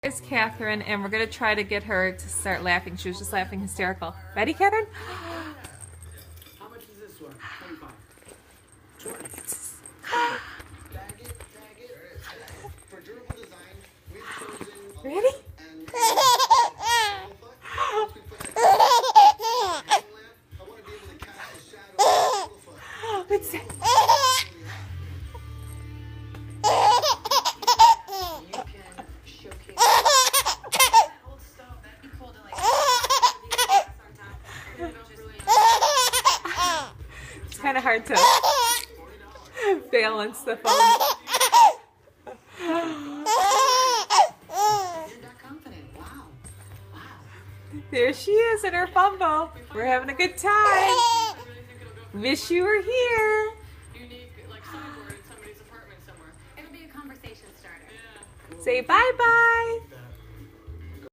Here's Catherine, and we're going to try to get her to start laughing. She was just laughing hysterical. Ready, Catherine? How much is this one? 25. 20. Tag it. For durable design, we've chosen Ready? and I want to be able to cast a shadow on the foot. What's that? You can showcase that old stove that you pulled to like It's kind of hard to balance the phone. You're that confident. Wow. There she is in her fumble. We're having a good time. Wish you were here. Unique, like sideboard in somebody's apartment somewhere. It'll be a conversation starter. Say bye-bye.